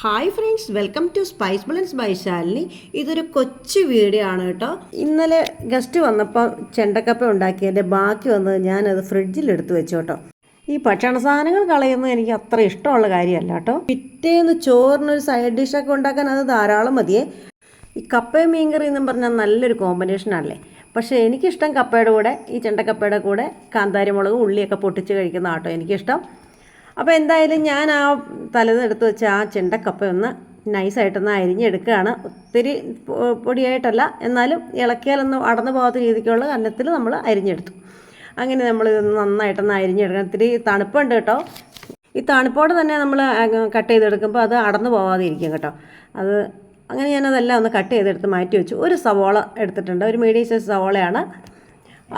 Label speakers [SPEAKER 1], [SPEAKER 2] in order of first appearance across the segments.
[SPEAKER 1] Hi friends, welcome to spice balance by Shalini. ഇതൊരു കൊച്ചു video ആണ് കേട്ടോ. ഇന്നലെ ഗസ്റ്റ് വന്നപ്പോൾ ചെണ്ടക്കപ്പ ഉണ്ടാക്കിയതിൻ്റെ ബാക്കി വന്നത് ഞാനത് ഫ്രിഡ്ജിൽ എടുത്തു വെച്ചു കേട്ടോ. ഈ ഭക്ഷണ സാധനങ്ങൾ കളയുന്നത് എനിക്ക് അത്ര ഇഷ്ടമുള്ള കാര്യമല്ല കേട്ടോ. പിറ്റേന്ന് ചോറിനൊരു സൈഡ് ഡിഷൊക്കെ ഉണ്ടാക്കാൻ അത് ധാരാളം മതിയേ. ഈ കപ്പയും മീൻകറി എന്നും പറഞ്ഞാൽ നല്ലൊരു കോമ്പിനേഷനാണല്ലേ. പക്ഷേ എനിക്കിഷ്ടം കപ്പയുടെ കൂടെ ഈ ചെണ്ടക്കപ്പയുടെ കൂടെ കാന്താരി മുളകും ഉള്ളിയൊക്കെ പൊട്ടിച്ച് കഴിക്കുന്ന കേട്ടോ എനിക്കിഷ്ടം. അപ്പോൾ എന്തായാലും ഞാൻ ആ തലേന്ന് എടുത്ത് വെച്ച ആ ചെണ്ടക്കപ്പ ഒന്ന് നൈസായിട്ടൊന്ന് അരിഞ്ഞെടുക്കുകയാണ്. ഒത്തിരി പൊടിയായിട്ടല്ല, എന്നാലും ഇളക്കിയാലൊന്ന് അടന്നു പോകാത്ത രീതിക്കുള്ള കന്നത്തിൽ നമ്മൾ അരിഞ്ഞെടുത്തു. അങ്ങനെ നമ്മൾ ഇതൊന്ന് നന്നായിട്ടൊന്ന് അരിഞ്ഞെടുക്കണം. ഇത്തിരി തണുപ്പുണ്ട് കേട്ടോ. ഈ തണുപ്പോടെ തന്നെ നമ്മൾ കട്ട് ചെയ്തെടുക്കുമ്പോൾ അത് അടന്നു പോകാതെ ഇരിക്കും കേട്ടോ. അത് അങ്ങനെ ഞാനതെല്ലാം ഒന്ന് കട്ട് ചെയ്തെടുത്ത് മാറ്റി വെച്ചു. ഒരു സവോള എടുത്തിട്ടുണ്ട്, ഒരു മീഡിയം സൈസ് സവോളയാണ്.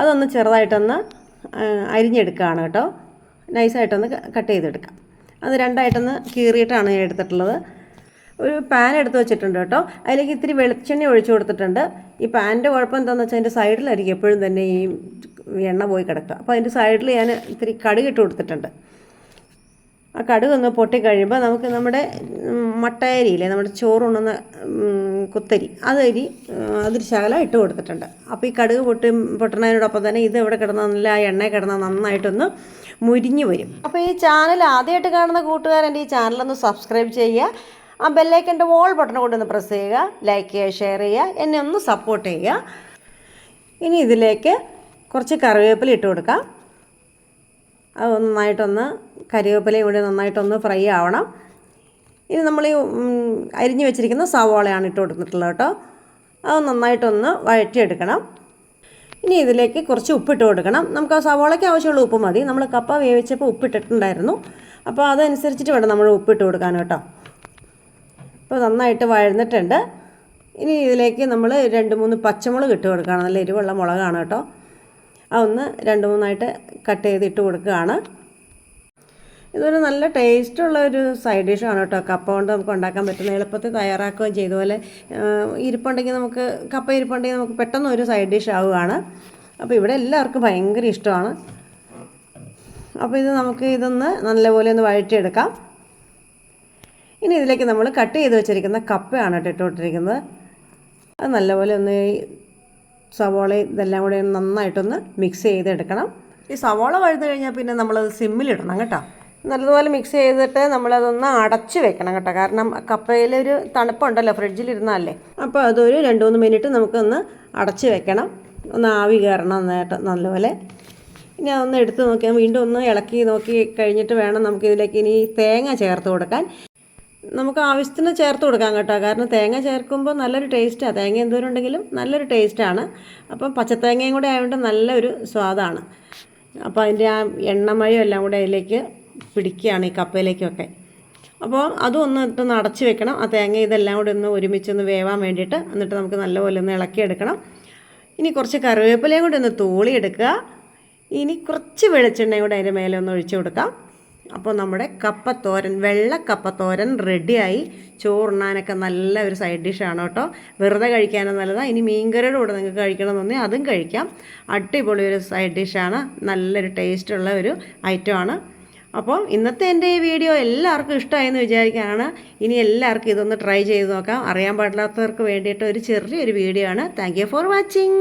[SPEAKER 1] അതൊന്ന് ചെറുതായിട്ടൊന്ന് അരിഞ്ഞെടുക്കുകയാണ് കേട്ടോ. നൈസായിട്ടൊന്ന് കട്ട് ചെയ്തെടുക്കാം. അത് രണ്ടായിട്ടൊന്ന് കീറിയിട്ടാണ് ഞാൻ എടുത്തിട്ടുള്ളത്. ഒരു പാൻ എടുത്ത് വെച്ചിട്ടുണ്ട് കേട്ടോ. അതിലേക്ക് ഇത്തിരി വെളിച്ചെണ്ണ ഒഴിച്ചു കൊടുത്തിട്ടുണ്ട്. ഈ പാനിൻ്റെ കുഴപ്പം എന്താണെന്ന് വെച്ചാൽ അതിൻ്റെ സൈഡിലായിരിക്കും എപ്പോഴും തന്നെ ഈ എണ്ണ പോയി കിടക്കുക. അപ്പോൾ അതിൻ്റെ സൈഡിൽ ഞാൻ ഇത്തിരി കടുക് ഇട്ട് കൊടുത്തിട്ടുണ്ട്. ആ കടുക് ഒന്ന് പൊട്ടിക്കഴിയുമ്പോൾ നമുക്ക് നമ്മുടെ മട്ടയരിയില്ലേ, നമ്മുടെ ചോറുണ്ണുന്ന കുത്തരി, അതൊരു ശകലം ഇട്ട് കൊടുത്തിട്ടുണ്ട്. അപ്പോൾ ഈ കടുക് പൊട്ടുന്നതിനോടൊപ്പം തന്നെ ഇത് എവിടെ കിടന്നാൽ നല്ല ആ എണ്ണയിൽ കിടന്നാൽ നന്നായിട്ടൊന്ന് മുരിഞ്ഞു വരും. അപ്പോൾ ഈ ചാനൽ ആദ്യമായിട്ട് കാണുന്ന കൂട്ടുകാരെൻ്റെ ഈ ചാനലൊന്ന് സബ്സ്ക്രൈബ് ചെയ്യുക. ആ ബെല്ലൈക്കൻ്റെ ഓൾ ബട്ടൺ കൊണ്ടൊന്ന് പ്രസ് ചെയ്യുക, ലൈക്ക് ചെയ്യുക, ഷെയർ ചെയ്യുക, എന്നെ ഒന്ന് സപ്പോർട്ട് ചെയ്യുക. ഇനി ഇതിലേക്ക് കുറച്ച് കറിവേപ്പില ഇട്ട് കൊടുക്കാം. അത് നന്നായിട്ടൊന്ന് കരിവേപ്പിലയും കൂടി നന്നായിട്ടൊന്ന് ഫ്രൈ ആവണം. ഇനി നമ്മൾ ഈ അരിഞ്ഞു വെച്ചിരിക്കുന്ന സവോളയാണ് ഇട്ട് കൊടുത്തിട്ടുള്ളത് കേട്ടോ. അത് നന്നായിട്ടൊന്ന് വഴറ്റിയെടുക്കണം. ഇനി ഇതിലേക്ക് കുറച്ച് ഉപ്പിട്ട് കൊടുക്കണം. നമുക്ക് ആ സവോളയ്ക്ക് ആവശ്യമുള്ള ഉപ്പ് മതി. നമ്മൾ കപ്പ വേവിച്ചപ്പോൾ ഉപ്പിട്ടിട്ടുണ്ടായിരുന്നു, അപ്പോൾ അതനുസരിച്ചിട്ട് വേണം നമ്മൾ ഉപ്പിട്ട് കൊടുക്കാൻ കേട്ടോ. അപ്പോൾ നന്നായിട്ട് വഴന്നിട്ടുണ്ട്. ഇനി ഇതിലേക്ക് നമ്മൾ 2-3 പച്ചമുളക് ഇട്ട് കൊടുക്കണം. നല്ല എരിവുള്ള മുളകാണ് കേട്ടോ. അതൊന്ന് 2-3 കട്ട് ചെയ്ത് ഇട്ട് കൊടുക്കുകയാണ്. ഇതൊരു നല്ല ടേസ്റ്റുള്ള ഒരു സൈഡ് ഡിഷാണ് കേട്ടോ. കപ്പ കൊണ്ട് നമുക്ക് ഉണ്ടാക്കാൻ പറ്റുന്ന, എളുപ്പത്തിൽ തയ്യാറാക്കുകയും ചെയ്തതുപോലെ ഇരിപ്പുണ്ടെങ്കിൽ കപ്പ ഇരിപ്പുണ്ടെങ്കിൽ നമുക്ക് പെട്ടെന്ന് ഒരു സൈഡ് ഡിഷ് ആവുകയാണ്. അപ്പോൾ ഇവിടെ എല്ലാവർക്കും ഭയങ്കര ഇഷ്ടമാണ്. അപ്പോൾ ഇതൊന്ന് നല്ലപോലെ ഒന്ന് വഴറ്റിയെടുക്കാം. ഇനി ഇതിലേക്ക് നമ്മൾ കട്ട് ചെയ്ത് വെച്ചിരിക്കുന്ന കപ്പയാണ് കേട്ടോ ഇട്ടുകൊണ്ടിരിക്കുന്നത്. അത് നല്ലപോലെ ഒന്ന് സവോള ഇതെല്ലാം കൂടെ നന്നായിട്ടൊന്ന് മിക്സ് ചെയ്തെടുക്കണം. ഈ സവോള വഴുത് കഴിഞ്ഞാൽ പിന്നെ നമ്മളത് സിമ്മിലിടണം കേട്ടോ. നല്ലതുപോലെ മിക്സ് ചെയ്തിട്ട് നമ്മളതൊന്ന് അടച്ച് വെക്കണം കേട്ടോ. കാരണം കപ്പയിലൊരു തണുപ്പുണ്ടല്ലോ ഫ്രിഡ്ജിലിരുന്നാലേ. അപ്പോൾ അതൊരു 2-3 മിനിറ്റ് നമുക്കൊന്ന് അടച്ച് വെക്കണം. ഒന്ന് ആവി കയറണം നന്നായിട്ട് നല്ലപോലെ. ഇനി അതൊന്ന് എടുത്ത് നോക്കിയാൽ വീണ്ടും ഒന്ന് ഇളക്കി നോക്കി കഴിഞ്ഞിട്ട് വേണം നമുക്കിതിലേക്ക് ഇനി തേങ്ങ ചേർത്ത് കൊടുക്കാൻ. നമുക്ക് ആവശ്യത്തിന് ചേർത്ത് കൊടുക്കാം കേട്ടോ. കാരണം തേങ്ങ ചേർക്കുമ്പോൾ നല്ലൊരു ടേസ്റ്റാണ്. തേങ്ങ എന്തോരം ഉണ്ടെങ്കിലും നല്ലൊരു ടേസ്റ്റാണ്. അപ്പം പച്ചത്തേങ്ങയും കൂടെ ആയതുകൊണ്ട് നല്ലൊരു സ്വാദാണ്. അപ്പോൾ അതിൻ്റെ ആ എണ്ണമയം എല്ലാം കൂടെ അതിലേക്ക് പിടിക്കുകയാണ് ഈ കപ്പയിലേക്കൊക്കെ. അപ്പോൾ അതും ഒന്ന് അടച്ച് വെക്കണം. ആ തേങ്ങ ഇതെല്ലാം കൂടെ ഒന്ന് ഒരുമിച്ചൊന്ന് വേവാൻ വേണ്ടിയിട്ട്. എന്നിട്ട് നമുക്ക് നല്ലപോലെ ഒന്ന് ഇളക്കിയെടുക്കണം. ഇനി കുറച്ച് കറിവേപ്പിലയും കൂടി ഒന്ന് തൂളിയെടുക്കുക. ഇനി കുറച്ച് വെളിച്ചെണ്ണയും കൂടെ അതിൻ്റെ മേലെ ഒന്ന് ഒഴിച്ചു കൊടുക്കാം. അപ്പോൾ നമ്മുടെ കപ്പത്തോരൻ, വെള്ളക്കപ്പത്തോരൻ റെഡിയായി. ചോറുണ്ണാനൊക്കെ നല്ല ഒരു സൈഡ് ഡിഷാണ് കേട്ടോ. വെറുതെ കഴിക്കാനും നല്ലതാണ്. ഇനി മീൻകറിയുടെ കൂടെ നിങ്ങൾക്ക് കഴിക്കണമെന്നുണ്ടെങ്കിൽ അതും കഴിക്കാം. അടിപൊളി ഒരു സൈഡ് ഡിഷാണ്. നല്ലൊരു ടേസ്റ്റുള്ള ഒരു ഐറ്റമാണ്. അപ്പോൾ ഇന്നത്തെ എൻ്റെ ഈ വീഡിയോ എല്ലാവർക്കും ഇഷ്ടമായെന്ന് വിചാരിക്കുകയാണ്. ഇനി എല്ലാവർക്കും ഇതൊന്ന് ട്രൈ ചെയ്ത് നോക്കാം. അറിയാൻ പാടില്ലാത്തവർക്ക് വേണ്ടിയിട്ട് ഒരു ചെറിയൊരു വീഡിയോ ആണ്. Thank you for watching.